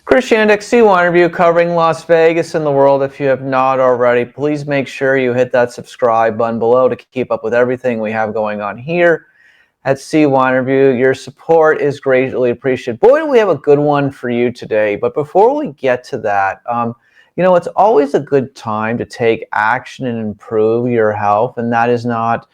Christianic CYInterview covering Las Vegas and the world. If you have not already, please make sure you hit that subscribe button below to keep up with everything we have going on here at CYInterview. Your support is greatly appreciated. Boy, do we have a good one for you today. But before we get to that, it's always a good time to take action and improve your health, and that is not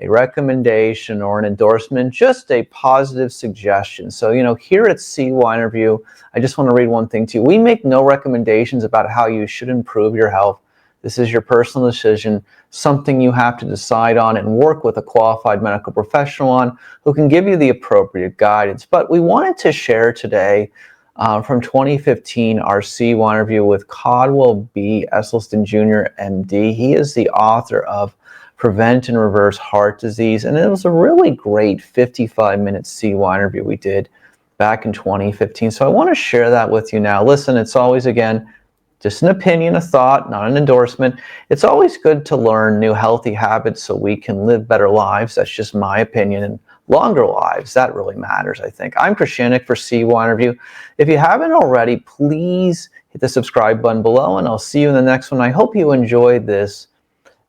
a recommendation or an endorsement, just a positive suggestion. So, here at CYInterview, I just want to read one thing to you. We make no recommendations about how you should improve your health. This is your personal decision, something you have to decide on and work with a qualified medical professional on who can give you the appropriate guidance. But we wanted to share today from 2015 our CYInterview with Caldwell B. Esselstyn Jr., MD. He is the author of Prevent and Reverse Heart Disease, and it was a really great 55-minute CYInterview we did back in 2015. So I want to share that with you now. Listen, it's always, again, just an opinion, a thought, not an endorsement. It's always good to learn new healthy habits so we can live better lives. That's just my opinion, and longer lives, that really matters, I think. I'm Christianic for CYInterview. If you haven't already, please hit the subscribe button below, and I'll see you in the next one. I hope you enjoyed this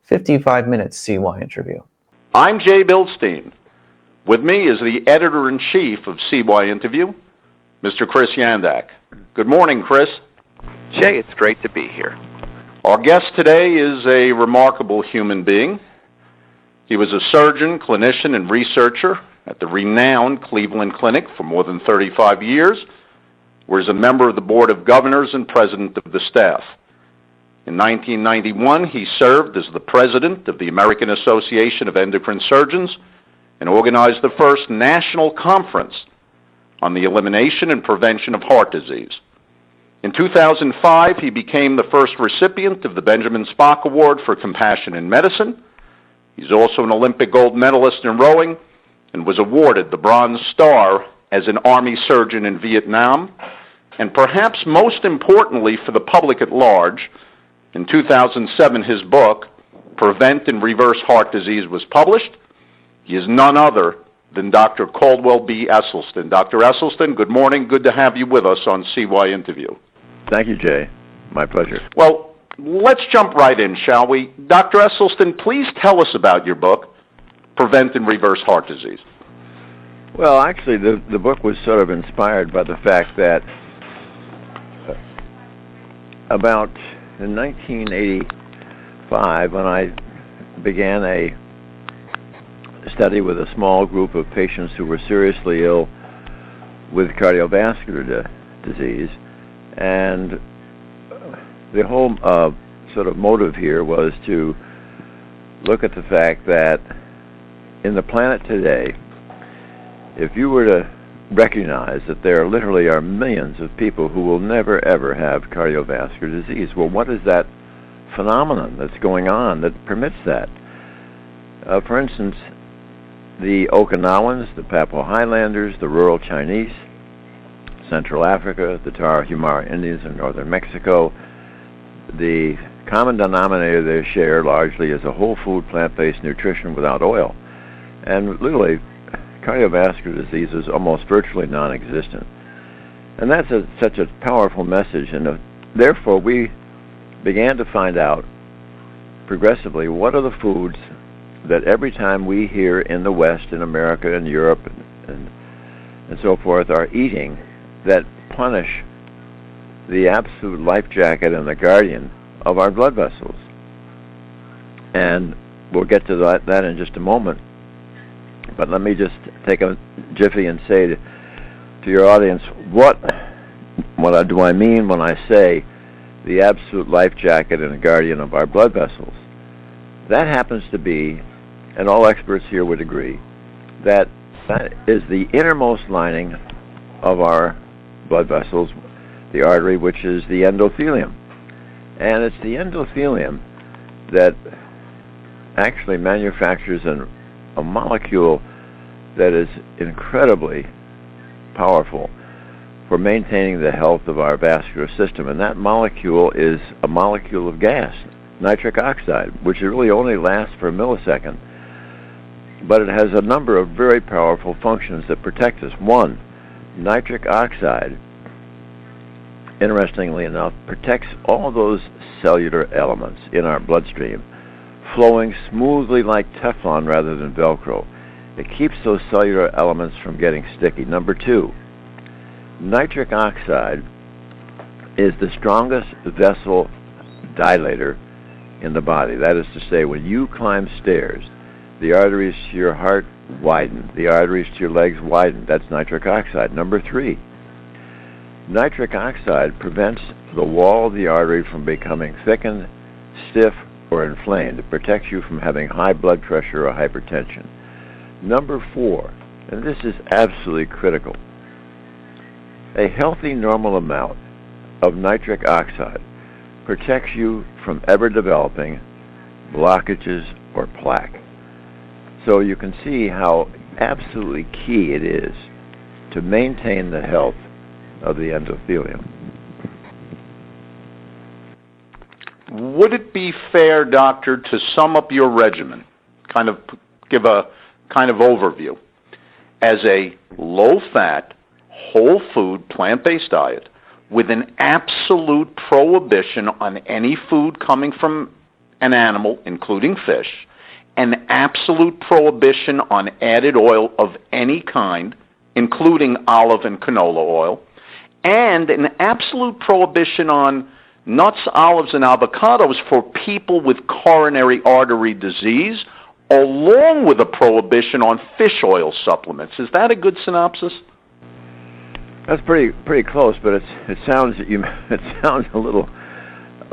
55-minute CYInterview. I'm Jay Bilstein. With me is the editor-in-chief of CYInterview, Mr. Chris Yandak. Good morning, Chris. Jay, it's great to be here. Our guest today is a remarkable human being. He was a surgeon, clinician, and researcher at the renowned Cleveland Clinic for more than 35 years, where he's a member of the Board of Governors and president of the staff. In 1991, he served as the president of the American Association of Endocrine Surgeons and organized the first national conference on the elimination and prevention of heart disease. In 2005, he became the first recipient of the Benjamin Spock Award for Compassion in Medicine. He's also an Olympic gold medalist in rowing and was awarded the Bronze Star as an Army surgeon in Vietnam. And perhaps most importantly for the public at large, in 2007, his book, Prevent and Reverse Heart Disease, was published. He is none other than Dr. Caldwell B. Esselstyn. Dr. Esselstyn, good morning. Good to have you with us on CYInterview. Thank you, Jay. My pleasure. Well, let's jump right in, shall we? Dr. Esselstyn, please tell us about your book, Prevent and Reverse Heart Disease. Well, actually, the book was sort of inspired by the fact that about in 1985, when I began a study with a small group of patients who were seriously ill with cardiovascular disease, and the whole sort of motive here was to look at the fact that in the planet today, if you were to recognize that there literally are millions of people who will never ever have cardiovascular disease, well, what is that phenomenon that's going on that permits that? For instance, the Okinawans, the Papua Highlanders, the rural Chinese, Central Africa, the Tarahumara Indians in northern Mexico, the common denominator they share largely is a whole food plant-based nutrition without oil. And literally, cardiovascular disease is almost virtually non-existent. And that's such a powerful message, and therefore we began to find out progressively what are the foods that every time we here in the West, in America and Europe and so forth, are eating that punish the absolute life jacket and the guardian of our blood vessels. And we'll get to that in just a moment. But let me just take a jiffy and say to your audience, what do I mean when I say the absolute life jacket and guardian of our blood vessels? That happens to be, and all experts here would agree, that is the innermost lining of our blood vessels, the artery, which is the endothelium. And it's the endothelium that actually manufactures a molecule that is incredibly powerful for maintaining the health of our vascular system. And that molecule is a molecule of gas, nitric oxide, which really only lasts for a millisecond. But it has a number of very powerful functions that protect us. One, nitric oxide interestingly enough, protects all those cellular elements in our bloodstream, flowing smoothly like Teflon rather than Velcro. It keeps those cellular elements from getting sticky. Number 2, nitric oxide is the strongest vessel dilator in the body. That is to say, when you climb stairs, the arteries to your heart widen, the arteries to your legs widen. That's nitric oxide. Number 3, nitric oxide prevents the wall of the artery from becoming thickened, stiff, or inflamed. It protects you from having high blood pressure or hypertension. Number 4, and this is absolutely critical, a healthy normal amount of nitric oxide protects you from ever developing blockages or plaque. So you can see how absolutely key it is to maintain the health of the endothelium. Would it be fair, doctor, to sum up your regimen, kind of give a kind of overview, as a low-fat, whole food, plant-based diet with an absolute prohibition on any food coming from an animal, including fish, an absolute prohibition on added oil of any kind, including olive and canola oil, and an absolute prohibition on nuts, olives, and avocados for people with coronary artery disease, along with a prohibition on fish oil supplements. Is that a good synopsis? That's pretty close, but it sounds a little.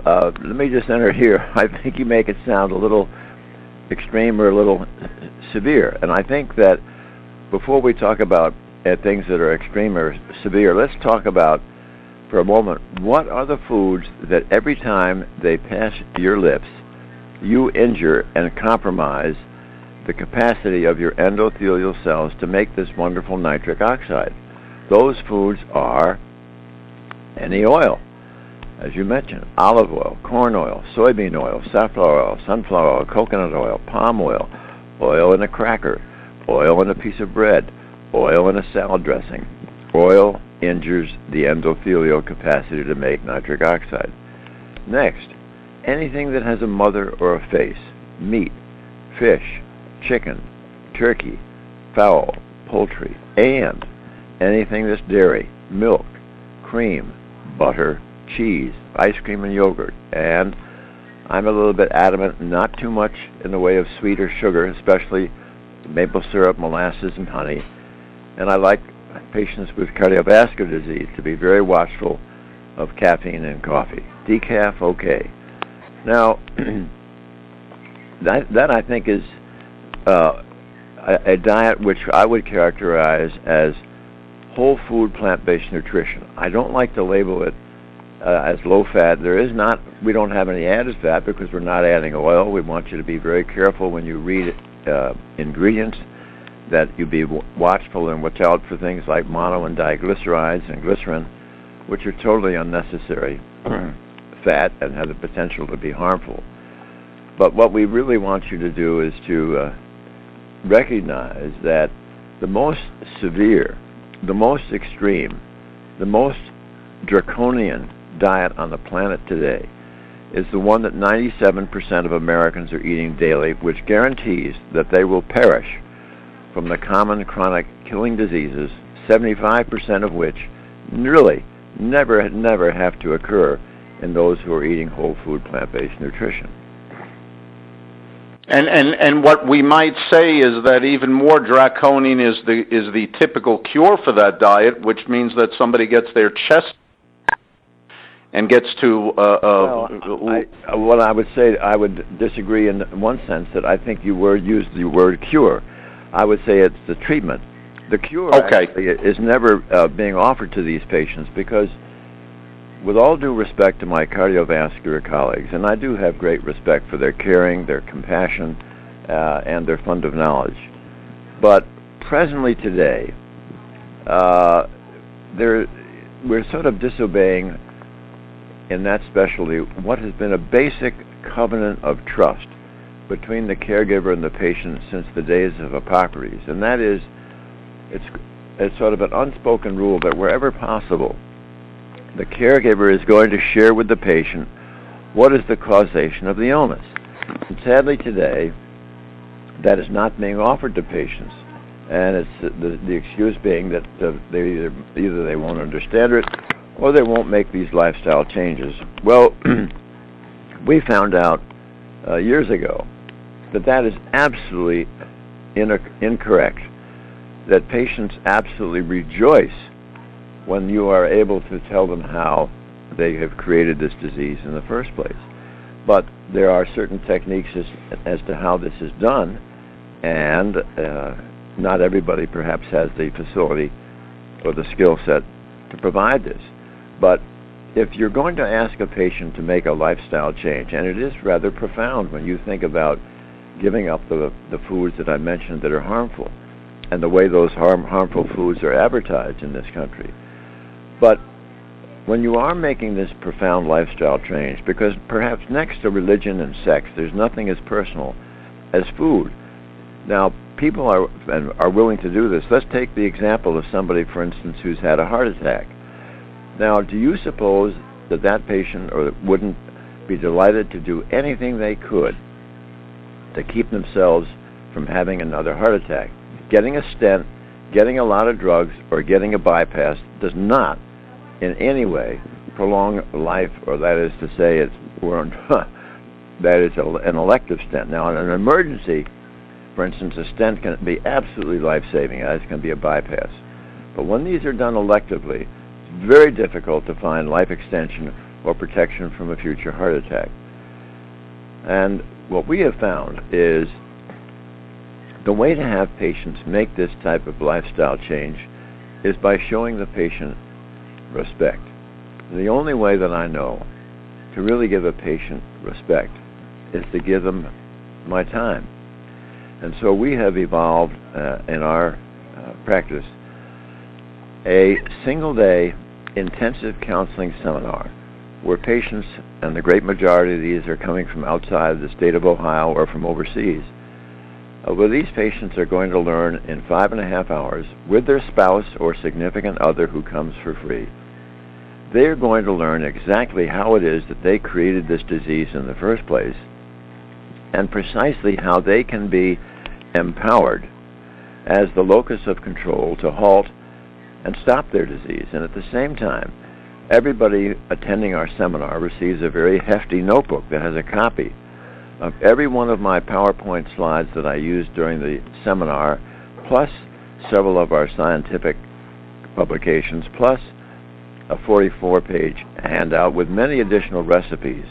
Let me just enter here. I think you make it sound a little extreme or a little severe, and I think that before we talk about things that are extreme or severe, let's talk about for a moment what are the foods that every time they pass your lips, you injure and compromise the capacity of your endothelial cells to make this wonderful nitric oxide. Those foods are any oil, as you mentioned, olive oil, corn oil, soybean oil, safflower oil, sunflower oil, coconut oil, palm oil, oil in a cracker, oil in a piece of bread, oil in a salad dressing. Oil injures the endothelial capacity to make nitric oxide. Next, anything that has a mother or a face, meat, fish, chicken, turkey, fowl, poultry, and anything that's dairy, milk, cream, butter, cheese, ice cream, and yogurt. And I'm a little bit adamant, not too much in the way of sweet or sugar, especially maple syrup, molasses, and honey. And I like patients with cardiovascular disease to be very watchful of caffeine in coffee. Decaf, okay. Now, that I think is a diet which I would characterize as whole food plant-based nutrition. I don't like to label it as low fat. We don't have any added fat because we're not adding oil. We want you to be very careful when you read ingredients, that you be watchful and watch out for things like mono and diglycerides and glycerin, which are totally unnecessary fat and have the potential to be harmful. But what we really want you to do is to recognize that the most severe, the most extreme, the most draconian diet on the planet today is the one that 97% of Americans are eating daily, which guarantees that they will perish from the common chronic killing diseases, 75% of which really never have to occur in those who are eating whole food plant-based nutrition. And what we might say is that even more draconian is the typical cure for that diet, which means that somebody gets their chest and gets to. What I would say, I would disagree in one sense that I think you used the word cure. I would say it's the treatment. The cure actually is never being offered to these patients because, with all due respect to my cardiovascular colleagues, and I do have great respect for their caring, their compassion, and their fund of knowledge, but presently today, we're sort of disobeying in that specialty what has been a basic covenant of trust between the caregiver and the patient since the days of Hippocrates, and that is, it's sort of an unspoken rule that wherever possible, the caregiver is going to share with the patient what is the causation of the illness. And sadly today, that is not being offered to patients. And it's the excuse being that they either they won't understand it or they won't make these lifestyle changes. Well, we found out years ago that that is absolutely incorrect, that patients absolutely rejoice when you are able to tell them how they have created this disease in the first place. But there are certain techniques as to how this is done, and not everybody perhaps has the facility or the skill set to provide this. But if you're going to ask a patient to make a lifestyle change, and it is rather profound when you think about giving up the foods that I mentioned that are harmful, and the way those harmful foods are advertised in this country. But when you are making this profound lifestyle change, because perhaps next to religion and sex, there's nothing as personal as food. Now, people are willing to do this. Let's take the example of somebody, for instance, who's had a heart attack. Now, do you suppose that that patient wouldn't be delighted to do anything they could to keep themselves from having another heart attack? Getting a stent, getting a lot of drugs, or getting a bypass does not in any way prolong life, or that is to say, that is an elective stent. Now, in an emergency, for instance, a stent can be absolutely life-saving, as can be a bypass. But when these are done electively, it's very difficult to find life extension or protection from a future heart attack. And what we have found is the way to have patients make this type of lifestyle change is by showing the patient respect. The only way that I know to really give a patient respect is to give them my time. And so we have evolved in our practice a single-day intensive counseling seminar where patients, and the great majority of these are coming from outside the state of Ohio or from overseas, where these patients are going to learn in 5.5 hours with their spouse or significant other who comes for free. They're going to learn exactly how it is that they created this disease in the first place, and precisely how they can be empowered as the locus of control to halt and stop their disease. And at the same time, everybody attending our seminar receives a very hefty notebook that has a copy of every one of my PowerPoint slides that I used during the seminar, plus several of our scientific publications, plus a 44-page handout with many additional recipes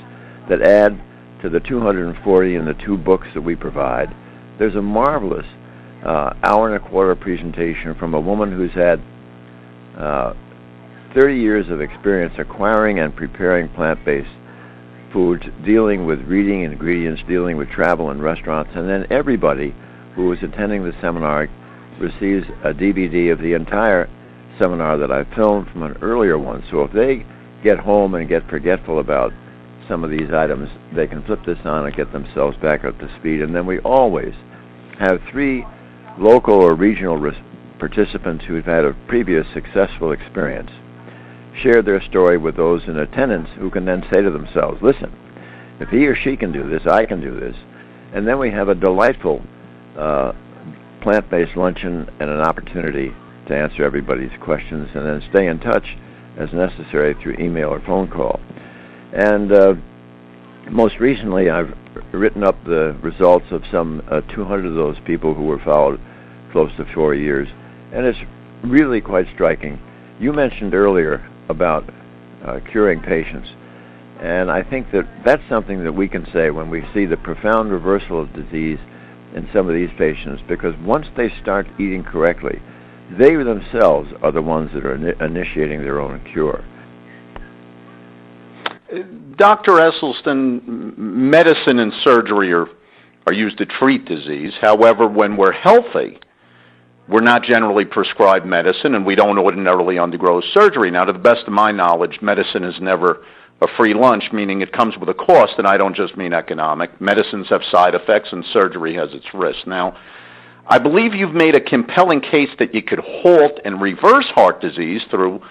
that add to the 240 in the 2 books that we provide. There's a marvelous hour-and-a-quarter presentation from a woman who's had 30 years of experience acquiring and preparing plant-based foods, dealing with reading ingredients, dealing with travel and restaurants, and then everybody who is attending the seminar receives a DVD of the entire seminar that I filmed from an earlier one. So if they get home and get forgetful about some of these items, they can flip this on and get themselves back up to speed. And then we always have 3 local or regional participants who have had a previous successful experience share their story with those in attendance, who can then say to themselves, listen, if he or she can do this, I can do this. And then we have a delightful plant-based luncheon and an opportunity to answer everybody's questions, and then stay in touch as necessary through email or phone call. And most recently, I've written up the results of some 200 of those people who were followed close to 4 years, and it's really quite striking. You mentioned earlier about curing patients, and I think that that's something that we can say when we see the profound reversal of disease in some of these patients, because once they start eating correctly, they themselves are the ones that are initiating their own cure. Dr. Esselstyn, medicine and surgery are used to treat disease. However, when we're healthy, we're not generally prescribed medicine, and we don't ordinarily undergo surgery. Now, to the best of my knowledge, medicine is never a free lunch, meaning it comes with a cost, and I don't just mean economic. Medicines have side effects, and surgery has its risks. Now, I believe you've made a compelling case that you could halt and reverse heart disease through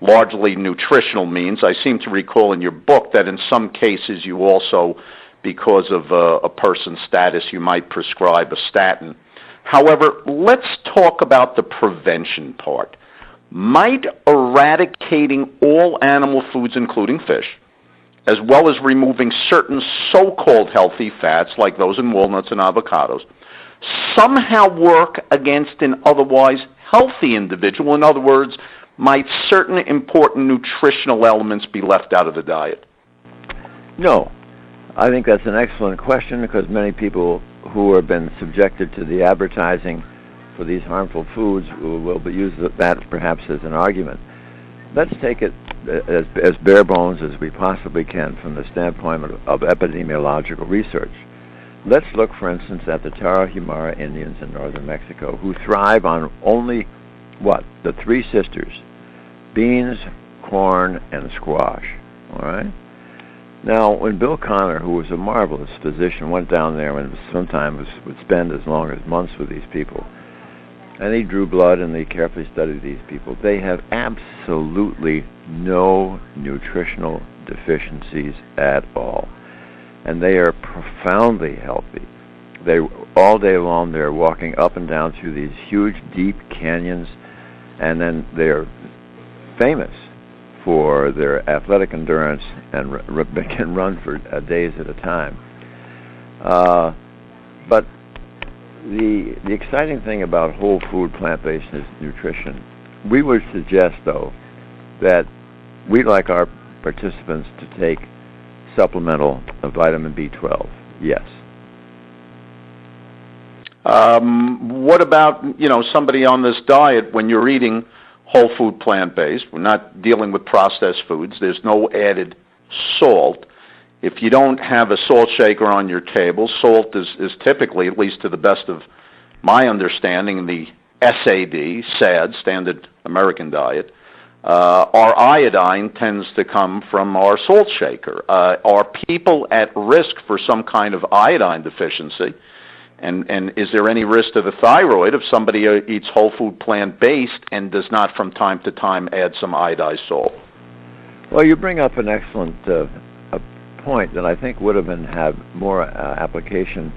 largely nutritional means. I seem to recall in your book that in some cases you also, because of a person's status, you might prescribe a statin. However, let's talk about the prevention part. Might eradicating all animal foods, including fish, as well as removing certain so-called healthy fats, like those in walnuts and avocados, somehow work against an otherwise healthy individual? In other words, might certain important nutritional elements be left out of the diet? No. I think that's an excellent question, because many people who have been subjected to the advertising for these harmful foods will use that perhaps as an argument. Let's take it as bare bones as we possibly can from the standpoint of epidemiological research. Let's look, for instance, at the Tarahumara Indians in northern Mexico, who thrive on only, the three sisters: beans, corn, and squash. All right? Now, when Bill Connor, who was a marvelous physician, went down there and sometimes would spend as long as months with these people, and he drew blood and they carefully studied these people, they have absolutely no nutritional deficiencies at all. And they are profoundly healthy. All day long they're walking up and down through these huge, deep canyons, and then they're famous for their athletic endurance and can run for days at a time. But the exciting thing about whole food plant-based nutrition, we would suggest, though, that we'd like our participants to take supplemental vitamin B12. Yes. What about, somebody on this diet, when you're eating whole food plant-based, we're not dealing with processed foods, there's no added salt. If you don't have a salt shaker on your table, salt is typically, at least to the best of my understanding, the SAD, Standard American Diet. Our iodine tends to come from our salt shaker. Are people at risk for some kind of iodine deficiency? And is there any risk to the thyroid if somebody eats whole food plant-based and does not from time to time add some iodized salt? Well, you bring up an excellent point that I think would have had more application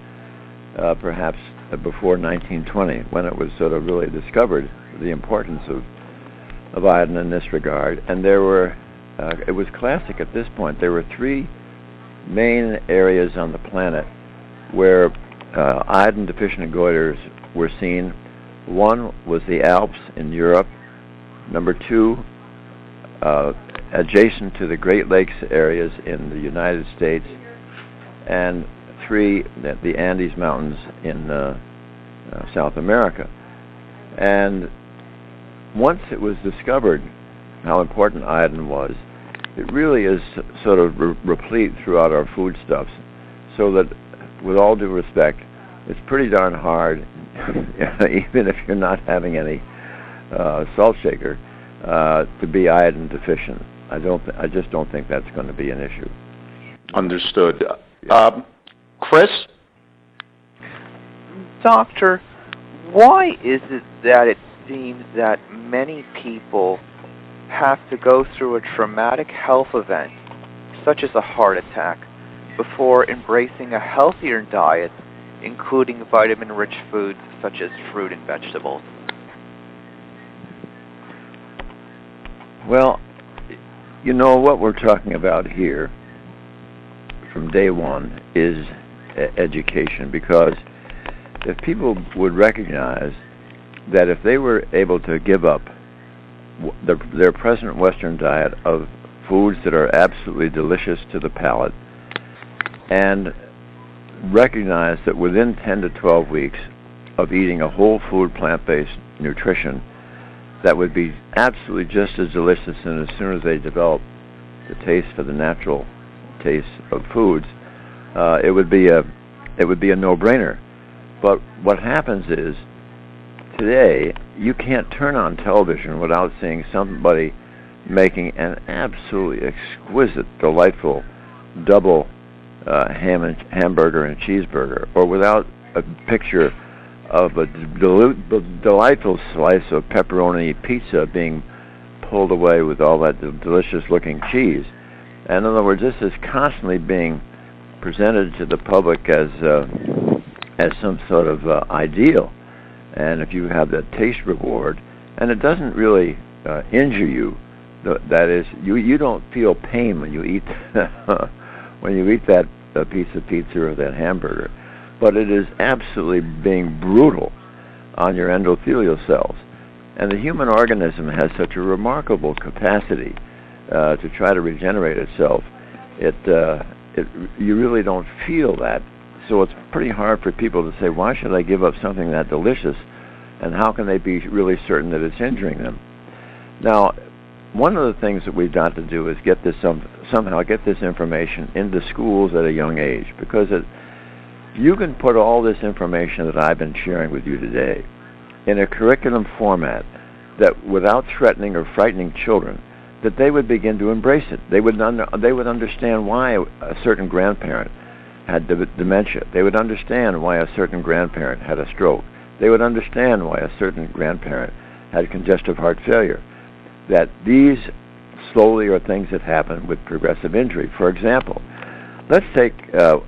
perhaps before 1920, when it was sort of really discovered the importance of iodine in this regard. And there were, it was classic at this point, there were three main areas on the planet where iodine deficient goiters were seen. One was the Alps in Europe. Number two, adjacent to the Great Lakes areas in the United States. And three, the Andes Mountains in South America. And once it was discovered how important iodine was, it really is sort of replete throughout our foodstuffs, so that, with all due respect, it's pretty darn hard, even if you're not having any salt shaker, to be iodine deficient. I just don't think that's going to be an issue. Understood. Chris? Doctor, why is it that it seems that many people have to go through a traumatic health event, such as a heart attack, before embracing a healthier diet, including vitamin-rich foods such as fruit and vegetables? Well, what we're talking about here from day one is education, because if people would recognize that if they were able to give up their present Western diet of foods that are absolutely delicious to the palate, and recognize that within 10 to 12 weeks of eating a whole food plant-based nutrition that would be absolutely just as delicious, and as soon as they develop the taste for the natural taste of foods, it would be a no-brainer. But what happens is, today you can't turn on television without seeing somebody making an absolutely exquisite, delightful double hamburger and cheeseburger, or without a picture of a delightful slice of pepperoni pizza being pulled away with all that delicious-looking cheese. And in other words, this is constantly being presented to the public as some sort of ideal. And if you have that taste reward, and it doesn't really injure you, that is, you don't feel pain when you eat that piece of pizza or that hamburger, but it is absolutely being brutal on your endothelial cells. And the human organism has such a remarkable capacity to try to regenerate itself. You really don't feel that. So it's pretty hard for people to say, why should I give up something that delicious, and how can they be really certain that it's injuring them? Now, one of the things that we've got to do is get this somehow get this information into schools at a young age, because you can put all this information that I've been sharing with you today in a curriculum format that, without threatening or frightening children, that they would begin to embrace it. They would understand why a certain grandparent had dementia. They would understand why a certain grandparent had a stroke. They would understand why a certain grandparent had congestive heart failure. That these slowly are things that happen with progressive injury. For example, let's take a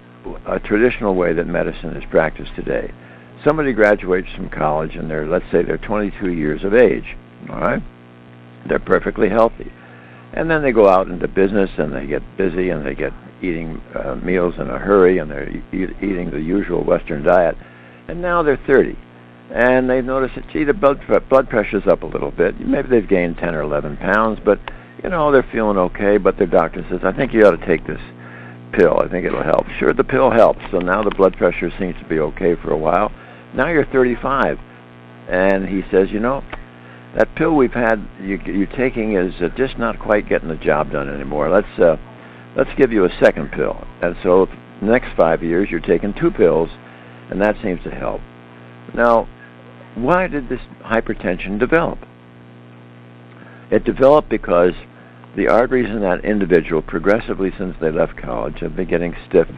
traditional way that medicine is practiced today. Somebody graduates from college and let's say they're 22 years of age, all right? They're perfectly healthy. And then they go out into business and they get busy and they get eating meals in a hurry, and they're eating the usual Western diet. And now they're 30. And they've noticed that, gee, the blood pressure's up a little bit. Maybe they've gained 10 or 11 pounds, but, they're feeling okay. But their doctor says, I think you ought to take this pill. I think it'll help. Sure, the pill helps. So now the blood pressure seems to be okay for a while. Now you're 35. And he says, that pill we've had you're taking is just not quite getting the job done anymore. Let's give you a second pill. And so the next 5 years you're taking 2 pills, and that seems to help. Now, why did this hypertension develop? It developed because the arteries in that individual, progressively since they left college, have been getting stiff,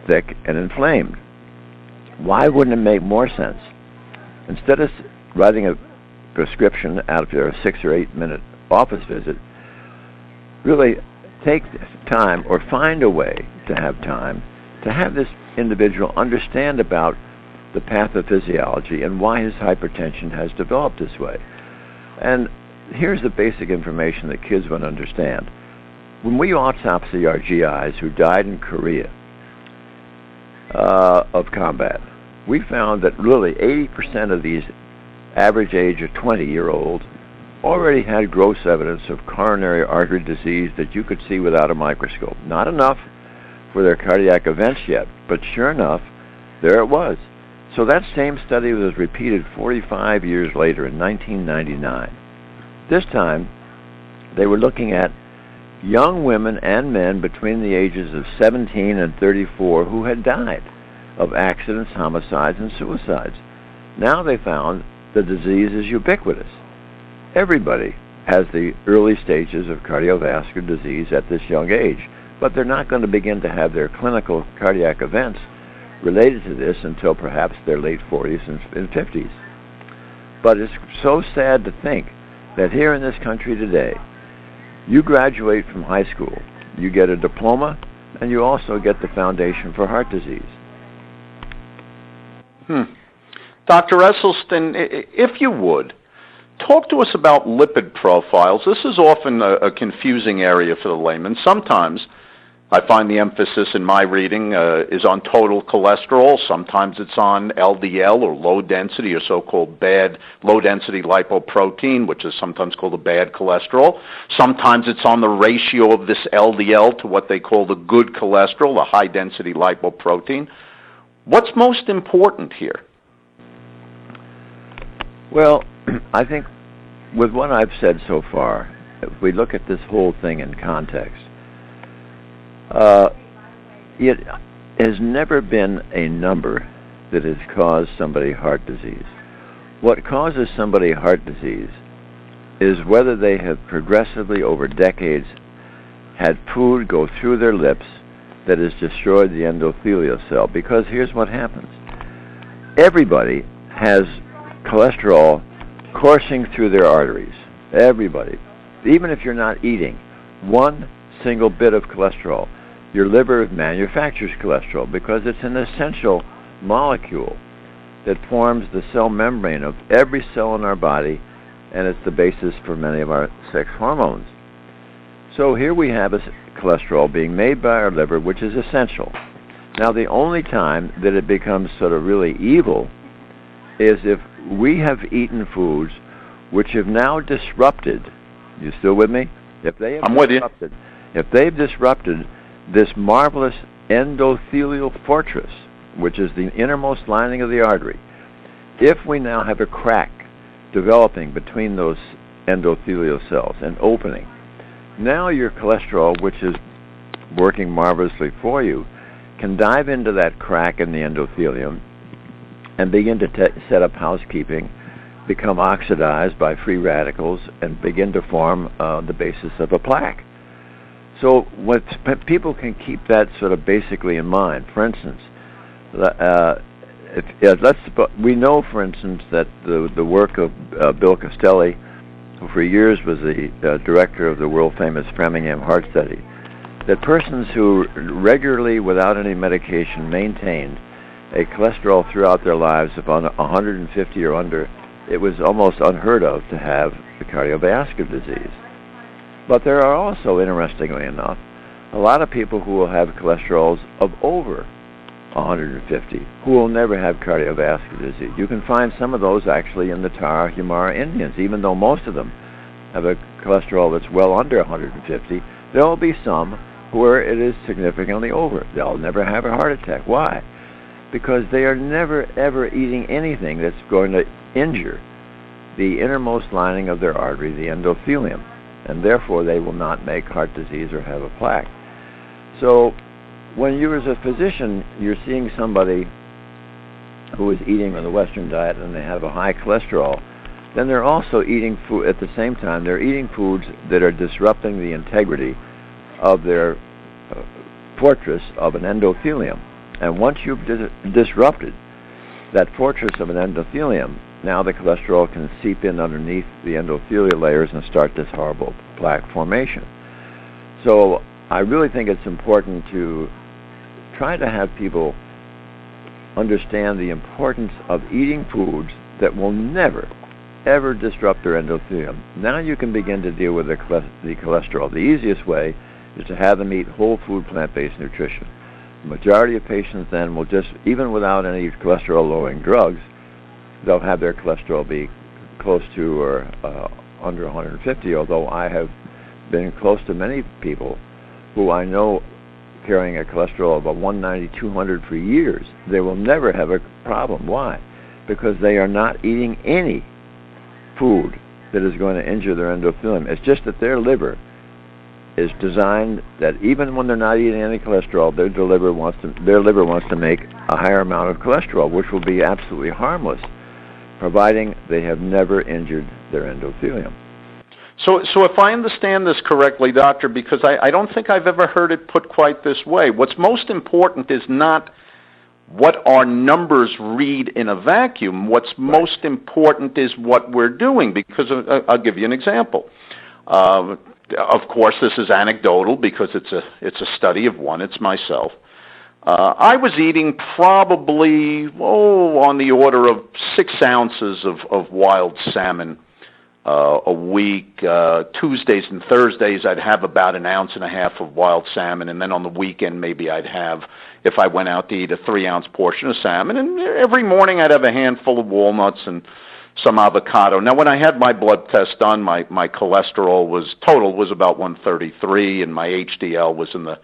thick, and inflamed. Why wouldn't it make more sense? Instead of writing a prescription after a 6 or 8 minute office visit, really take time or find a way to have time to have this individual understand about the pathophysiology and why his hypertension has developed this way. And here's the basic information that kids would understand. When we autopsy our GIs who died in Korea of combat, we found that really 80% of these average age of 20-year-olds already had gross evidence of coronary artery disease that you could see without a microscope. Not enough for their cardiac events yet, but sure enough, there it was. So that same study was repeated 45 years later in 1999. This time, they were looking at young women and men between the ages of 17 and 34 who had died of accidents, homicides, and suicides. Now they found the disease is ubiquitous. Everybody has the early stages of cardiovascular disease at this young age, but they're not going to begin to have their clinical cardiac events related to this until perhaps their late 40s and 50s. But it's so sad to think that here in this country today, you graduate from high school, you get a diploma, and you also get the foundation for heart disease. Dr. Esselstyn, if you would, talk to us about lipid profiles. This is often a confusing area for the layman. Sometimes I find the emphasis in my reading is on total cholesterol. Sometimes it's on LDL, or low density, or so-called bad low density lipoprotein, which is sometimes called a bad cholesterol. Sometimes it's on the ratio of this LDL to what they call the good cholesterol, the high density lipoprotein. What's most important here? Well, I think with what I've said so far, if we look at this whole thing in context, it has never been a number that has caused somebody heart disease. What causes somebody heart disease is whether they have progressively over decades had food go through their lips that has destroyed the endothelial cell. Because here's what happens. Everybody has cholesterol coursing through their arteries. Everybody. even if you're not eating one single bit of cholesterol, your liver manufactures cholesterol because it's an essential molecule that forms the cell membrane of every cell in our body, and it's the basis for many of our sex hormones. So here we have cholesterol being made by our liver, which is essential. Now, the only time that it becomes sort of really evil is if we have eaten foods which have now disrupted. You still with me? If they have I'm with you. If they've disrupted this marvelous endothelial fortress, which is the innermost lining of the artery, if we now have a crack developing between those endothelial cells, an opening, now your cholesterol, which is working marvelously for you, can dive into that crack in the endothelium and begin to set up housekeeping, become oxidized by free radicals, and begin to form the basis of a plaque. So what people can keep that sort of basically in mind. For instance, we know, for instance, that the work of Bill Costelli, who for years was the director of the world-famous Framingham Heart Study, that persons who regularly, without any medication, maintained a cholesterol throughout their lives of 150 or under, it was almost unheard of to have the cardiovascular disease. But there are also, interestingly enough, a lot of people who will have cholesterols of over 150 who will never have cardiovascular disease. You can find some of those actually in the Tarahumara Indians, even though most of them have a cholesterol that's well under 150. There will be some where it is significantly over. They'll never have a heart attack. Why? Because they are never, ever eating anything that's going to injure the innermost lining of their artery, the endothelium, and therefore they will not make heart disease or have a plaque. So when you, as a physician, you're seeing somebody who is eating on the Western diet and they have a high cholesterol, then they're also eating food at the same time. They're eating foods that are disrupting the integrity of their fortress of an endothelium. And once you've disrupted that fortress of an endothelium, now the cholesterol can seep in underneath the endothelial layers and start this horrible plaque formation. So I really think it's important to try to have people understand the importance of eating foods that will never, ever disrupt their endothelium. Now you can begin to deal with the cholesterol. The easiest way is to have them eat whole food, plant-based nutrition. The majority of patients then will just, even without any cholesterol-lowering drugs, they'll have their cholesterol be close to or under 150, although I have been close to many people who I know carrying a cholesterol of 190, 200 for years. They will never have a problem. Why? Because they are not eating any food that is going to injure their endothelium. It's just that their liver is designed that even when they're not eating any cholesterol, their liver wants to make a higher amount of cholesterol, which will be absolutely harmless, providing they have never injured their endothelium. So if I understand this correctly, Doctor, because I don't think I've ever heard it put quite this way, what's most important is not what our numbers read in a vacuum. What's most important is what we're doing, because I'll give you an example. Of course, this is anecdotal because it's a study of one. It's myself. I was eating probably on the order of 6 ounces of wild salmon a week. Tuesdays and Thursdays, I'd have about 1.5 ounces of wild salmon, and then on the weekend, maybe I'd have, if I went out to eat, a 3-ounce portion of salmon. And every morning, I'd have a handful of walnuts and some avocado. Now, when I had my blood test done, my cholesterol total was about 133, and my HDL was in the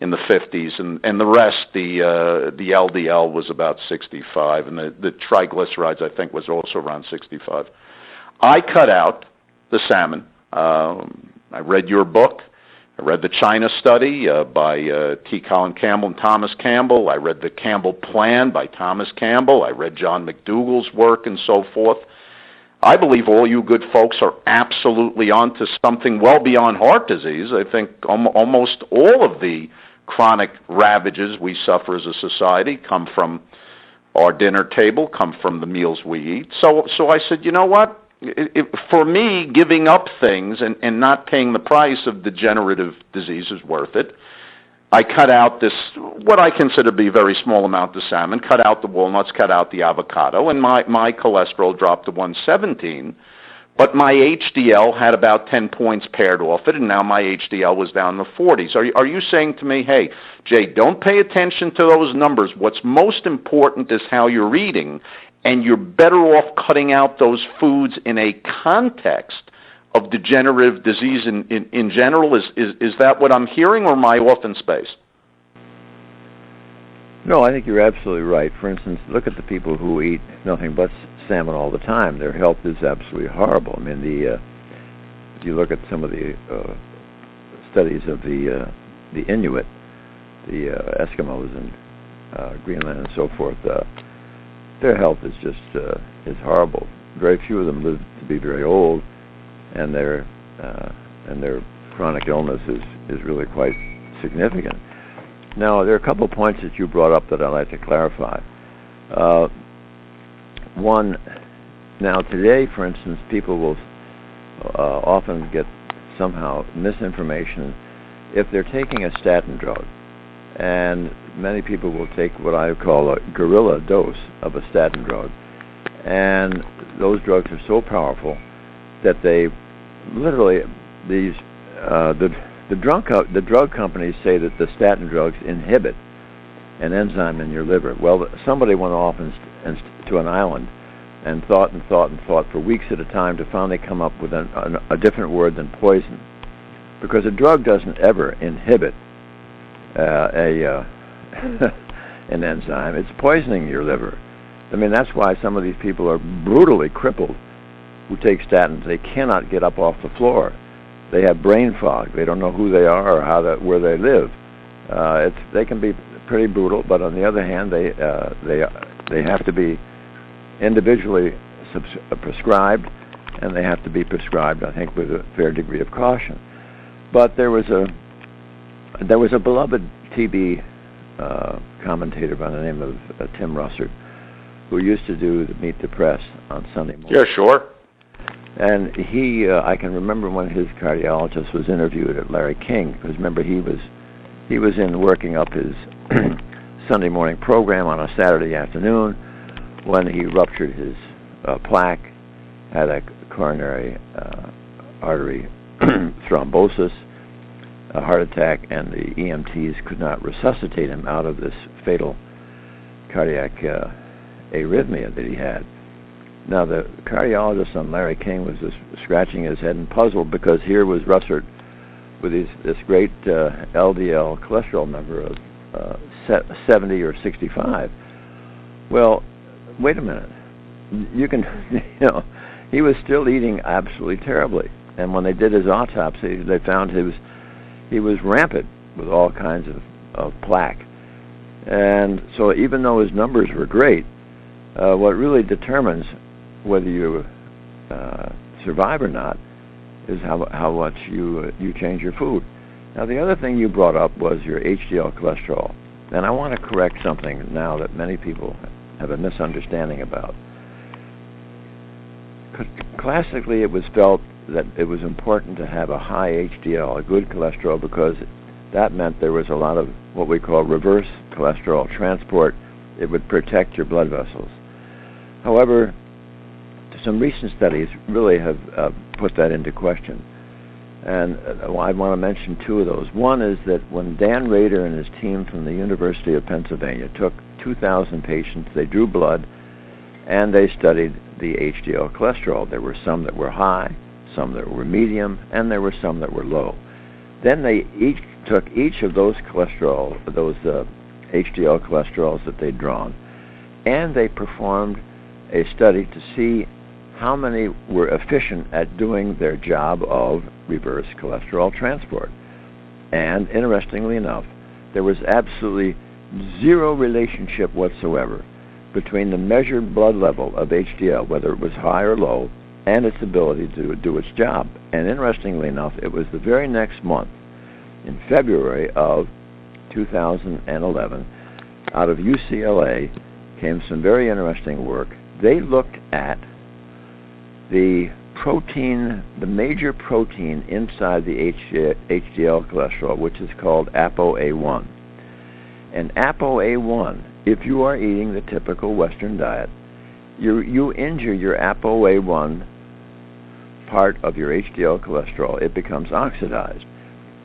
50s, and the rest, the LDL was about 65, and the triglycerides, I think, was also around 65. I cut out the salmon. I read your book. I read the China study by T. Colin Campbell and Thomas Campbell. I read the Campbell Plan by Thomas Campbell. I read John McDougall's work and so forth. I believe all you good folks are absolutely onto something well beyond heart disease. I think almost all of the chronic ravages we suffer as a society come from our dinner table, come from the meals we eat. So I said, you know what? for me, giving up things and not paying the price of degenerative disease is worth it. I cut out this, what I consider to be a very small amount of salmon, cut out the walnuts, cut out the avocado, and my cholesterol dropped to 117. But my HDL had about 10 points paired off it, and now my HDL was down in the 40s. Are you saying to me, hey, Jay, don't pay attention to those numbers. What's most important is how you're eating, and you're better off cutting out those foods in a context of degenerative disease in general? Is that what I'm hearing, or am I off in space? No, I think you're absolutely right. For instance, look at the people who eat nothing but salmon all the time. Their health is absolutely horrible. I mean, if you look at some of the studies of the Inuit, the Eskimos in Greenland and so forth, their health is just is horrible. Very few of them live to be very old, and their chronic illness is really quite significant. Now, there are a couple of points that you brought up that I'd like to clarify. One, now today, for instance, people will often get somehow misinformation if they're taking a statin drug. And many people will take what I call a gorilla dose of a statin drug. And those drugs are so powerful that they literally, the drug companies say that the statin drugs inhibit an enzyme in your liver. Well, somebody went off to an island and thought for weeks at a time to finally come up with a different word than poison, because a drug doesn't ever inhibit an enzyme. It's poisoning your liver. I mean, that's why some of these people are brutally crippled who take statins. They cannot get up off the floor. They have brain fog. They don't know who they are or where they live. They can be pretty brutal, but on the other hand, they have to be individually prescribed, and they have to be prescribed, I think, with a fair degree of caution. But there was a beloved TB commentator by the name of Tim Russert, who used to do the Meet the Press on Sunday morning. Yeah, sure. And he, I can remember when his cardiologist was interviewed at Larry King, because remember he was in working up his Sunday morning program on a Saturday afternoon when he ruptured his plaque, had a coronary artery thrombosis, a heart attack, and the EMTs could not resuscitate him out of this fatal cardiac arrhythmia that he had. Now, the cardiologist on Larry King was just scratching his head and puzzled, because here was Russert with this great LDL cholesterol number of 70 or 65. Well, wait a minute. You can, he was still eating absolutely terribly. And when they did his autopsy, they found he was rampant with all kinds of plaque. And so even though his numbers were great, what really determines whether you survive or not is how much you change your food. Now, the other thing you brought up was your HDL cholesterol. And I want to correct something now that many people have a misunderstanding about. Classically, it was felt that it was important to have a high HDL, a good cholesterol, because that meant there was a lot of what we call reverse cholesterol transport. It would protect your blood vessels. However, some recent studies really have put that into question. And I want to mention two of those. One is that when Dan Rader and his team from the University of Pennsylvania took 2,000 patients, they drew blood, and they studied the HDL cholesterol. There were some that were high, some that were medium, and there were some that were low. Then they took each of those HDL cholesterols that they'd drawn, and they performed a study to see how many were efficient at doing their job of reverse cholesterol transport. And interestingly enough, there was absolutely zero relationship whatsoever between the measured blood level of HDL, whether it was high or low, and its ability to do its job. And interestingly enough, it was the very next month, in February of 2011, out of UCLA came some very interesting work. They looked at the protein, the major protein inside the HDL cholesterol, which is called ApoA1. And ApoA1, if you are eating the typical Western diet, you injure your ApoA1 part of your HDL cholesterol. It becomes oxidized.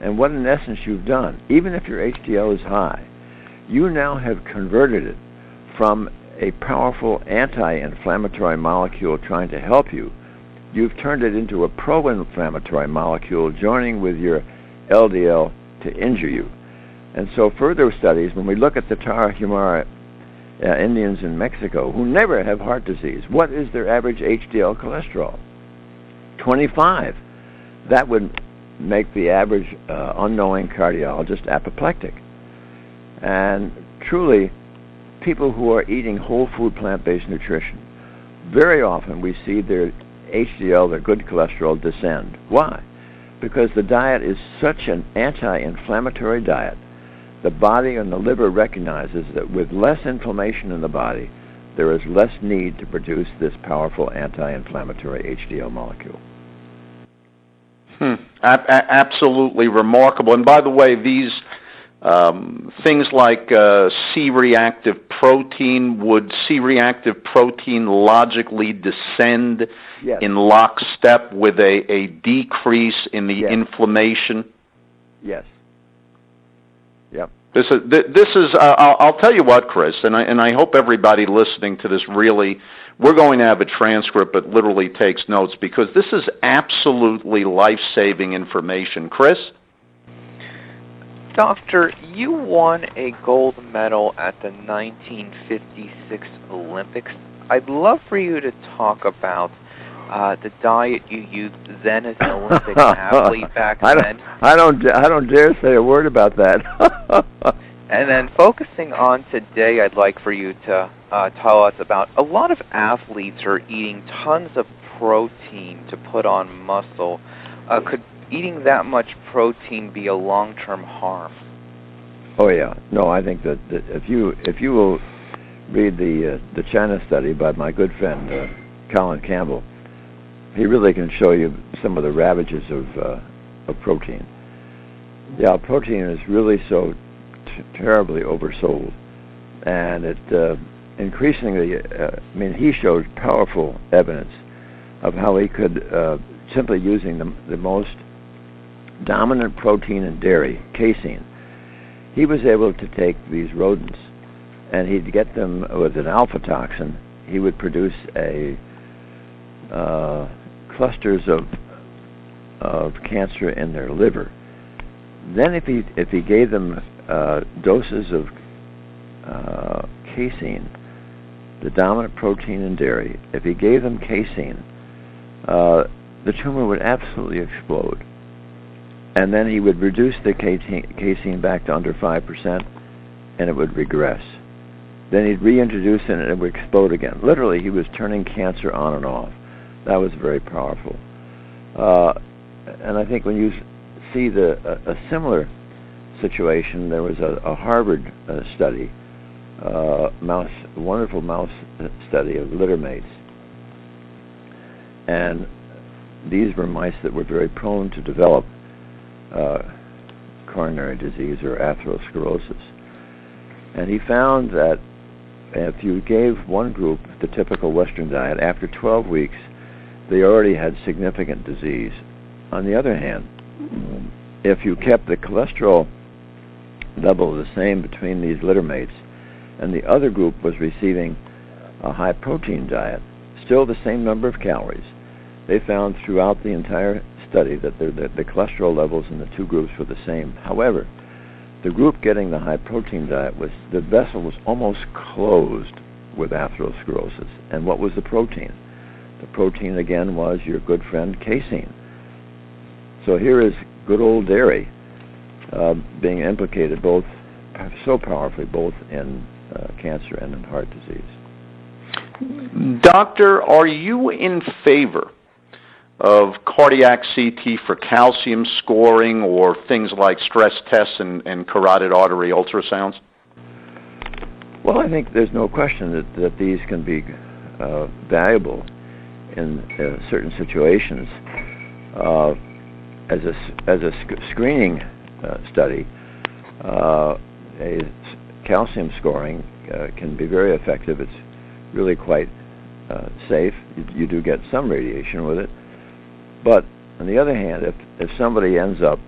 And what in essence you've done, even if your HDL is high, you now have converted it from a powerful anti-inflammatory molecule trying to help you. You've turned it into a pro-inflammatory molecule joining with your LDL to injure you. And so further studies, when we look at the Tarahumara Indians in Mexico who never have heart disease, what is their average HDL cholesterol? 25. That would make the average unknowing cardiologist apoplectic. And truly, people who are eating whole food plant-based nutrition, very often we see their HDL, their good cholesterol, descend. Why? Because the diet is such an anti-inflammatory diet. The body and the liver recognizes that with less inflammation in the body, there is less need to produce this powerful anti-inflammatory HDL molecule. Absolutely remarkable. And by the way, these things like C-reactive protein, would C-reactive protein logically descend in lockstep with a decrease in the inflammation? Yes. Yep. This is. I'll tell you what, Chris, and I hope everybody listening to this really. We're going to have a transcript, but literally takes notes because this is absolutely life-saving information. Chris? Doctor, you won a gold medal at the 1956 Olympics. I'd love for you to talk about the diet you used then as an Olympic athlete back then. I don't dare say a word about that. And then focusing on today, I'd like for you to tell us about a lot of athletes are eating tons of protein to put on muscle. Could eating that much protein be a long-term harm? Oh yeah, no. I think that if you will read the China study by my good friend Colin Campbell, he really can show you some of the ravages of protein. Yeah, protein is really so terribly oversold, and it increasingly. I mean, he showed powerful evidence of how he could simply using the most dominant protein in dairy, casein. He was able to take these rodents, and he'd get them with an alpha toxin. He would produce clusters of cancer in their liver. Then, if he gave them doses of casein, the dominant protein in dairy, if he gave them casein, the tumor would absolutely explode. And then he would reduce the casein back to under 5%, and it would regress. Then he'd reintroduce it, and it would explode again. Literally, he was turning cancer on and off. That was very powerful. And I think when you see a similar situation, there was a Harvard study, wonderful mouse study of litter mates. And these were mice that were very prone to develop coronary disease or atherosclerosis. And he found that if you gave one group the typical Western diet, after 12 weeks, they already had significant disease. On the other hand, if you kept the cholesterol level the same between these litter mates, and the other group was receiving a high protein diet, still the same number of calories, they found throughout the entire study that the cholesterol levels in the two groups were the same. However, the group getting the high protein diet, the vessel was almost closed with atherosclerosis. And what was the protein? The protein again was your good friend casein. So here is good old dairy being implicated so powerfully both in cancer and in heart disease. Doctor, are you in favor of cardiac CT for calcium scoring or things like stress tests and carotid artery ultrasounds? Well, I think there's no question that these can be valuable in certain situations. As a screening study, a calcium scoring can be very effective. It's really quite safe. You do get some radiation with it. But on the other hand, if somebody ends up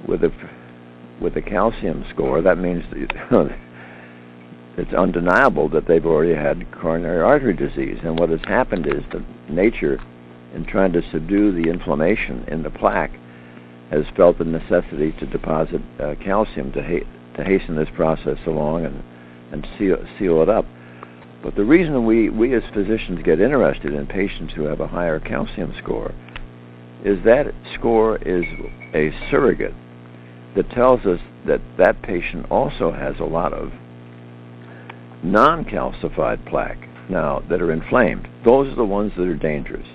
with a calcium score, that means that it's undeniable that they've already had coronary artery disease. And what has happened is that nature, in trying to subdue the inflammation in the plaque, has felt the necessity to deposit calcium to hasten this process along and seal it up. But the reason we as physicians get interested in patients who have a higher calcium score is that score is a surrogate that tells us that that patient also has a lot of non-calcified plaque now that are inflamed. Those are the ones that are dangerous.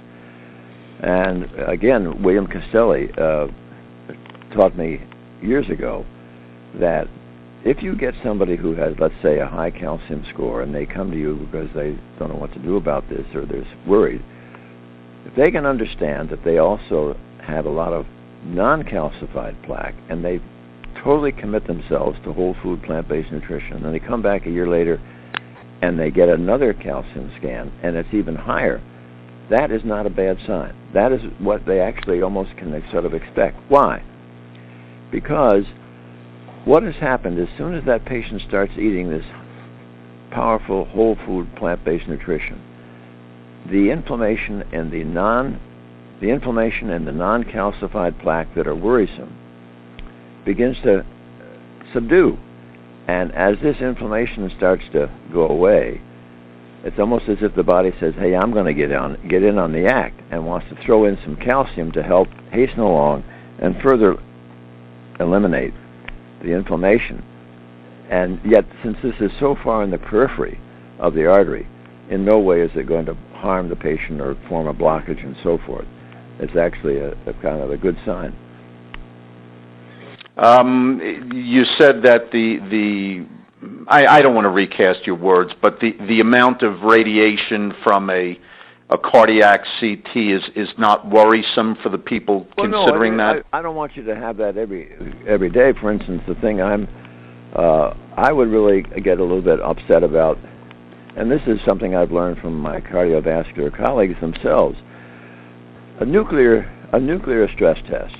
And again, William Castelli taught me years ago that if you get somebody who has, let's say, a high calcium score and they come to you because they don't know what to do about this or they're worried, if they can understand that they also have a lot of non-calcified plaque and they totally commit themselves to whole food plant-based nutrition, and they come back a year later and they get another calcium scan and it's even higher, that is not a bad sign. That is what they actually almost can sort of expect. Why? Because what has happened, as soon as that patient starts eating this powerful whole food plant-based nutrition, the inflammation and the non-calcified plaque that are worrisome begins to subdue. And as this inflammation starts to go away, it's almost as if the body says, hey, I'm going to get in on the act, and wants to throw in some calcium to help hasten along and further eliminate the inflammation. And yet, since this is so far in the periphery of the artery, in no way is it going to harm the patient or form a blockage and so forth. It's actually a kind of a good sign. You said that I don't want to recast your words, but the amount of radiation from a cardiac CT is not worrisome for the people considering that? I don't want you to have that every day. For instance, the thing I would really get a little bit upset about, and this is something I've learned from my cardiovascular colleagues themselves, a nuclear stress test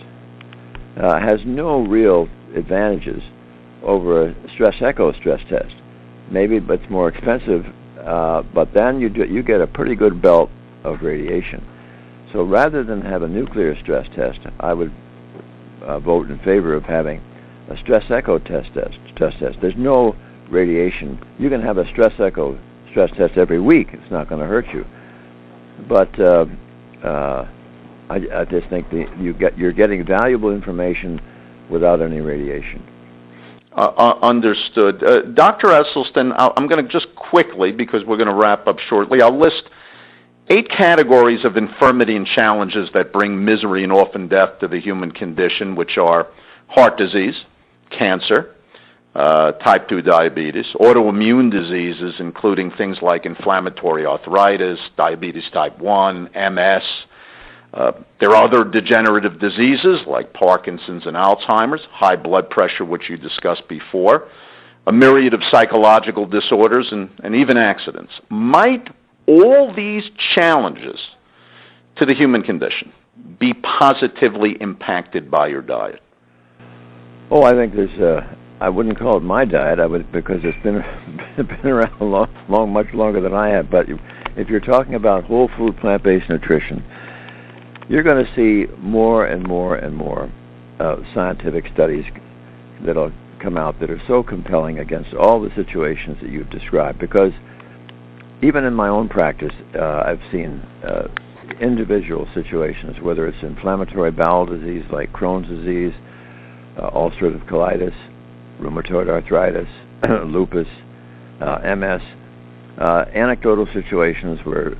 has no real advantages over a stress echo stress test. Maybe it's more expensive, but then you get a pretty good belt of radiation. So rather than have a nuclear stress test, I would vote in favor of having a stress echo stress test. There's no radiation. You can have a stress echo stress test every week. It's not going to hurt you. But I just think you're getting valuable information without any radiation. Understood. Dr. Esselstyn, I'm going to just quickly, because we're going to wrap up shortly, I'll list 8 categories of infirmity and challenges that bring misery and often death to the human condition, which are heart disease, cancer, type 2 diabetes, autoimmune diseases, including things like inflammatory arthritis, diabetes type 1, MS. There are other degenerative diseases like Parkinson's and Alzheimer's, high blood pressure, which you discussed before, a myriad of psychological disorders, and even accidents. Might all these challenges to the human condition be positively impacted by your diet? Oh, I think there's I wouldn't call it my diet, because it's been around much longer than I have. But if you're talking about whole food plant-based nutrition, you're going to see more and more and more scientific studies that'll come out that are so compelling against all the situations that you've described. Because even in my own practice, I've seen individual situations, whether it's inflammatory bowel disease like Crohn's disease, ulcerative colitis, rheumatoid arthritis, lupus, MS, anecdotal situations where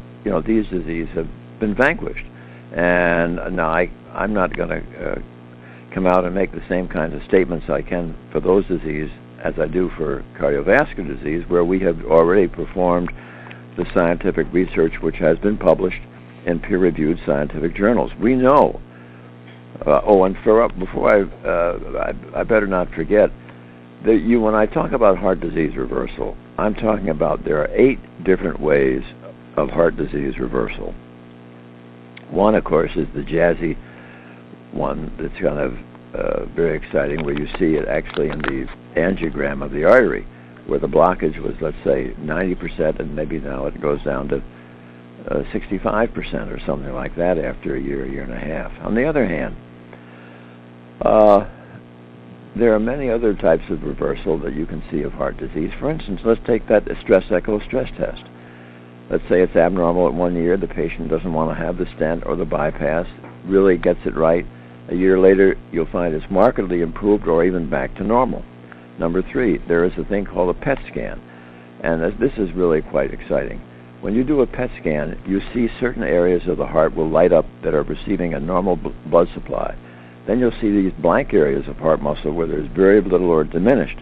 these diseases have been vanquished. And now I'm not going to come out and make the same kinds of statements I can for those diseases as I do for cardiovascular disease, where we have already performed the scientific research which has been published in peer-reviewed scientific journals. We know. Before I better not forget that when I talk about heart disease reversal, I'm talking about there are 8 different ways of heart disease reversal. One, of course, is the jazzy one that's kind of very exciting, where you see it actually in the angiogram of the artery, where the blockage was, let's say, 90%, and maybe now it goes down to 65% or something like that after a year and a half. On the other hand, there are many other types of reversal that you can see of heart disease. For instance, let's take that stress echo stress test. Let's say it's abnormal at 1 year, the patient doesn't want to have the stent or the bypass, really gets it right. A year later, you'll find it's markedly improved or even back to normal. Number 3, there is a thing called a PET scan, and this is really quite exciting. When you do a PET scan, you see certain areas of the heart will light up that are receiving a normal blood supply. Then you'll see these blank areas of heart muscle where there's very little or diminished.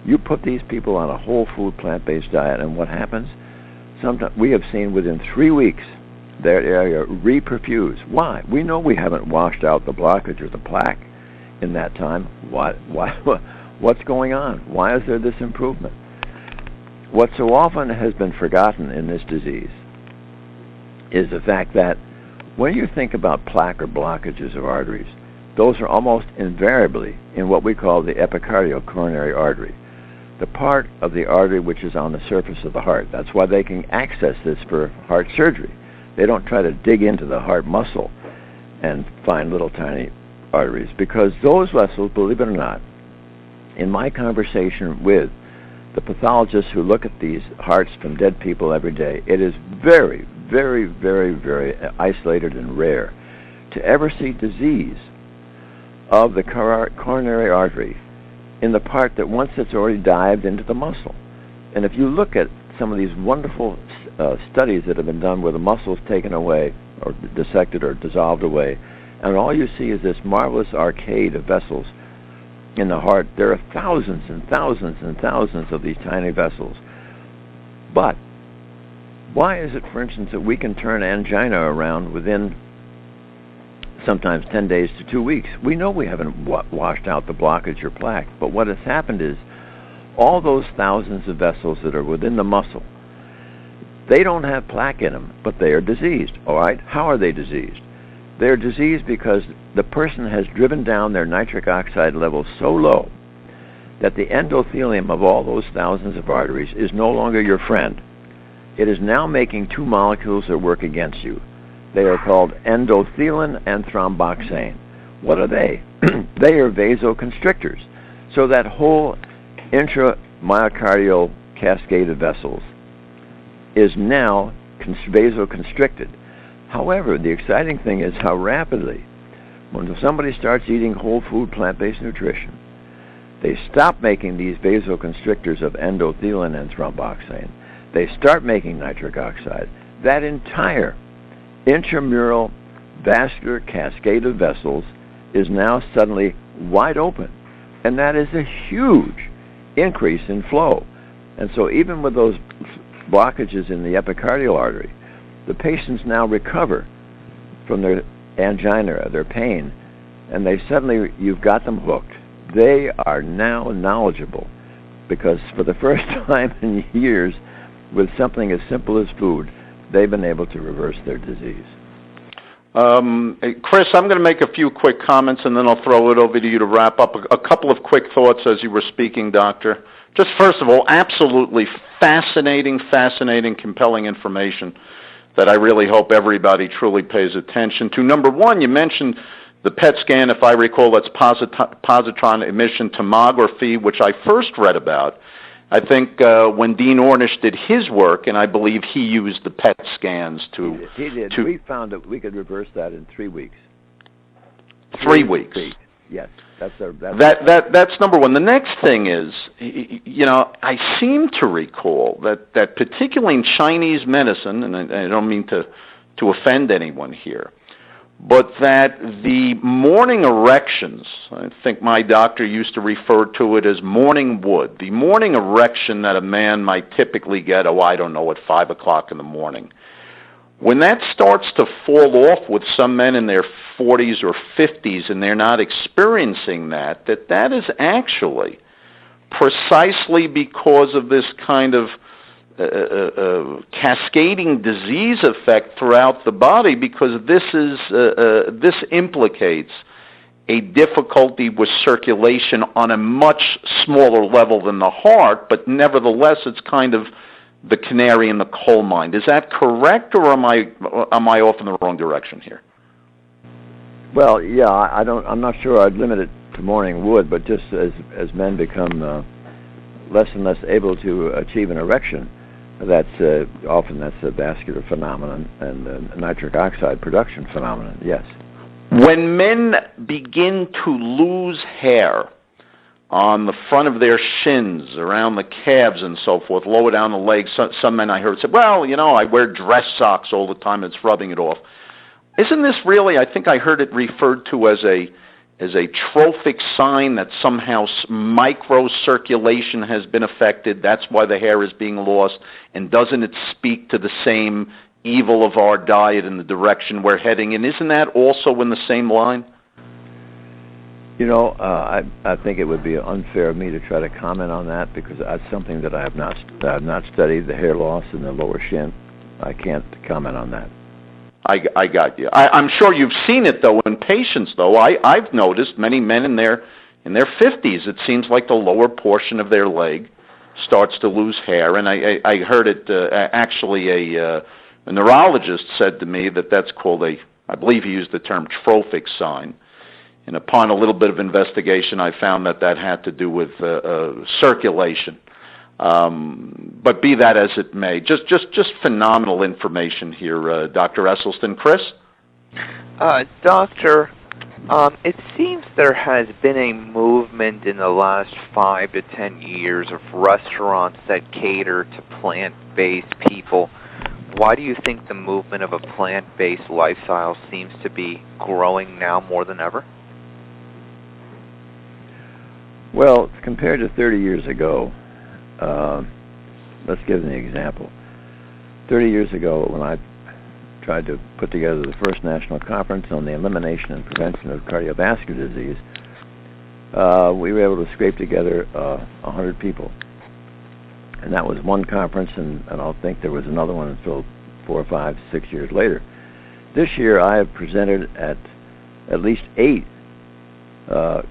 You put these people on a whole food plant-based diet, and what happens? Sometimes we have seen within 3 weeks that area reperfuse. Why? We know we haven't washed out the blockage or the plaque in that time. What's going on? Why is there this improvement? What so often has been forgotten in this disease is the fact that when you think about plaque or blockages of arteries, those are almost invariably in what we call the epicardial coronary artery, the part of the artery which is on the surface of the heart. That's why they can access this for heart surgery. They don't try to dig into the heart muscle and find little tiny arteries, because those vessels, believe it or not, in my conversation with the pathologists who look at these hearts from dead people every day, it is very, very, very, very isolated and rare to ever see disease of the coronary artery in the part that once it's already dived into the muscle. And if you look at some of these wonderful studies that have been done where the muscle's taken away or dissected or dissolved away, and all you see is this marvelous arcade of vessels in the heart, there are thousands and thousands and thousands of these tiny vessels. But why is it, for instance, that we can turn angina around within sometimes 10 days to 2 weeks? We know we haven't washed out the blockage or plaque, but what has happened is all those thousands of vessels that are within the muscle, they don't have plaque in them, but they are diseased. All right? How are they diseased? They're diseased because the person has driven down their nitric oxide levels so low that the endothelium of all those thousands of arteries is no longer your friend. It is now making 2 molecules that work against you. They are called endothelin and thromboxane. What are they? They are vasoconstrictors. So that whole intramyocardial cascade of vessels is now vasoconstricted. However, the exciting thing is how rapidly, when somebody starts eating whole food plant-based nutrition, they stop making these vasoconstrictors of endothelin and thromboxane. They start making nitric oxide. That entire intramural vascular cascade of vessels is now suddenly wide open. And that is a huge increase in flow. And so even with those blockages in the epicardial artery, the patients now recover from their angina, their pain, and you've got them hooked. They are now knowledgeable because for the first time in years, with something as simple as food, they've been able to reverse their disease. Chris, I'm going to make a few quick comments, and then I'll throw it over to you to wrap up. A couple of quick thoughts as you were speaking, Doctor. Just first of all, absolutely fascinating, compelling information that I really hope everybody truly pays attention to. Number one, you mentioned the PET scan, if I recall, that's positron emission tomography, which I first read about. I think when Dean Ornish did his work, and I believe he used the PET scans to... He did. We found that we could reverse that in 3 weeks. 3 weeks. Yes. That's number one. The next thing is, I seem to recall that particularly in Chinese medicine, and I don't mean to offend anyone here, but that the morning erections, I think my doctor used to refer to it as morning wood, the morning erection that a man might typically get, at 5 o'clock in the morning, When that starts to fall off with some men in their 40s or 50s and they're not experiencing that is actually precisely because of this kind of cascading disease effect throughout the body, because this implicates a difficulty with circulation on a much smaller level than the heart, but nevertheless it's kind of the canary in the coal mine. Is that correct, or am I off in the wrong direction here? Well, yeah, I'm not sure I'd limit it to morning wood, but just as men become less and less able to achieve an erection, that's often a vascular phenomenon and a nitric oxide production phenomenon. Yes. When men begin to lose hair on the front of their shins, around the calves and so forth, lower down the legs, some men I heard say, well, I wear dress socks all the time, it's rubbing it off. Isn't this really, I think I heard it referred to as a trophic sign that somehow microcirculation has been affected, that's why the hair is being lost, and doesn't it speak to the same evil of our diet and the direction we're heading? And isn't that also in the same line? I think it would be unfair of me to try to comment on that, because that's something that I have not studied, the hair loss in the lower shin. I can't comment on that. I got you. I'm sure you've seen it, though, in patients, though. I've noticed many men in their 50s, it seems like the lower portion of their leg starts to lose hair. And I heard it, actually, a neurologist said to me that's called I believe he used the term trophic sign. And upon a little bit of investigation, I found that had to do with circulation. But be that as it may, just phenomenal information here, Dr. Esselstyn. Chris? Doctor, it seems there has been a movement in the last 5 to 10 years of restaurants that cater to plant-based people. Why do you think the movement of a plant-based lifestyle seems to be growing now more than ever? Well, compared to 30 years ago, let's give an example. 30 years ago, when I tried to put together the first national conference on the elimination and prevention of cardiovascular disease, we were able to scrape together 100 people. And that was one conference, and I don't think there was another one until 4 or 5, 6 years later. This year, I have presented at least 8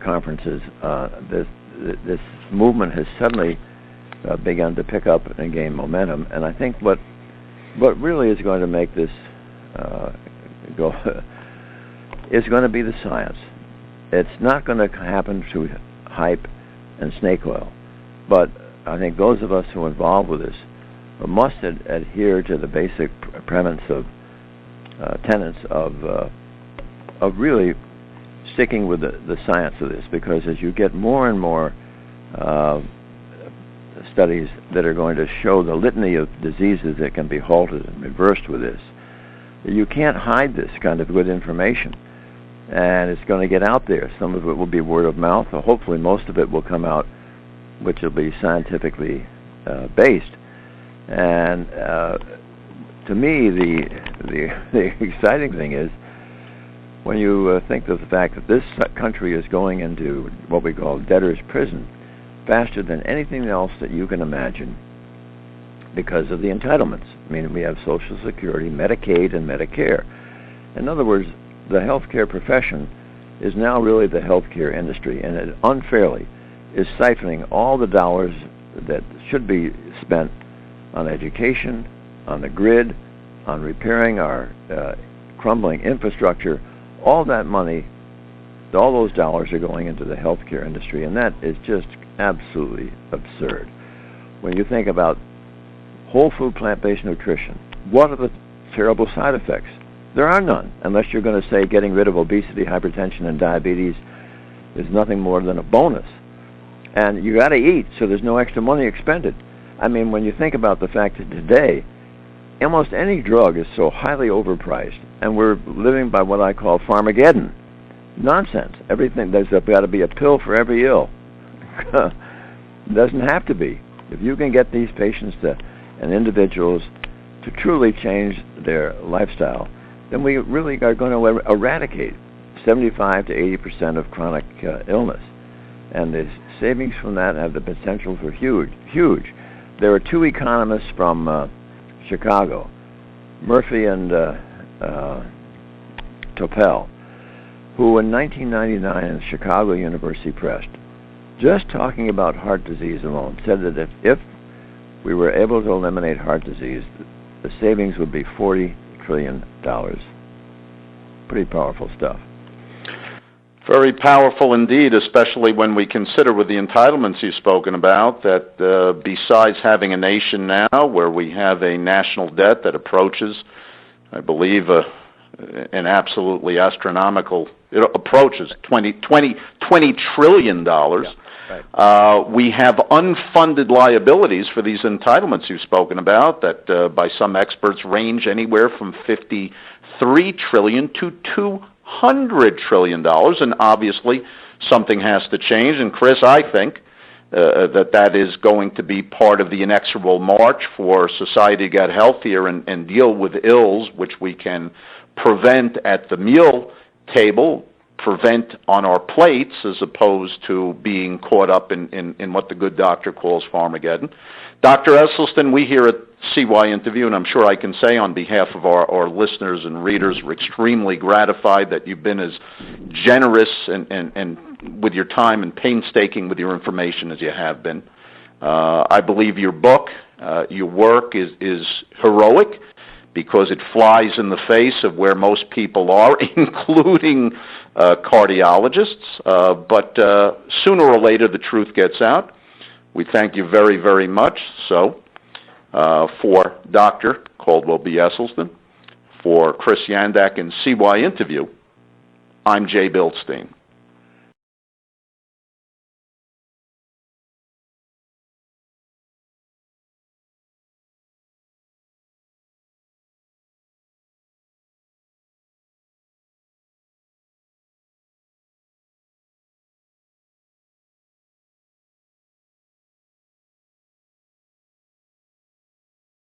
conferences. This movement has suddenly begun to pick up and gain momentum, and I think what really is going to make this go is going to be the science. It's not going to happen through hype and snake oil, but I think those of us who are involved with this must adhere to the basic premise of tenets of really sticking with the science of this, because as you get more and more studies that are going to show the litany of diseases that can be halted and reversed with this, you can't hide this kind of good information, and it's going to get out there. Some of it will be word of mouth, or hopefully most of it will come out which will be scientifically based. And to me, the exciting thing is when you think of the fact that this country is going into what we call debtor's prison faster than anything else that you can imagine because of the entitlements. I mean, we have Social Security, Medicaid, and Medicare. In other words, the healthcare profession is now really the healthcare industry, and it unfairly is siphoning all the dollars that should be spent on education, on the grid, on repairing our crumbling infrastructure. All that money, all those dollars are going into the healthcare industry, and that is just absolutely absurd. When you think about whole food plant-based nutrition, what are the terrible side effects? There are none, unless you're going to say getting rid of obesity, hypertension, and diabetes is nothing more than a bonus. And you got to eat, so there's no extra money expended. I mean, when you think about the fact that today, almost any drug is so highly overpriced, and we're living by what I call Pharmageddon. Nonsense. Everything, there's got to be a pill for every ill. It doesn't have to be. If you can get these patients and individuals to truly change their lifestyle, then we really are going to eradicate 75 to 80% of chronic illness. And the savings from that have the potential for huge. There are two economists from Chicago, Murphy and Topel, who in 1999 in Chicago University Press, just talking about heart disease alone, said that if we were able to eliminate heart disease, the savings would be $40 trillion. Pretty powerful stuff. Very powerful indeed, especially when we consider with the entitlements you've spoken about that besides having a nation now where we have a national debt that approaches, I believe, an absolutely astronomical, it approaches $20 trillion. Yeah, right. We have unfunded liabilities for these entitlements you've spoken about that by some experts range anywhere from $53 trillion to $200 trillion, and obviously something has to change. And Chris, I think that is going to be part of the inexorable march for society to get healthier and deal with ills which we can prevent at the meal table, prevent on our plates, as opposed to being caught up in what the good doctor calls Farmageddon. Dr. Esselstyn, we here at CYInterview, and I'm sure I can say on behalf of our listeners and readers, we're extremely gratified that you've been as generous and with your time and painstaking with your information as you have been. I believe your book, your work is heroic because it flies in the face of where most people are, including cardiologists. But sooner or later, the truth gets out. We thank you very, very much. So, for Dr. Caldwell B. Esselstyn, for Chris Yandak and CYInterview, I'm Jay Bilstein.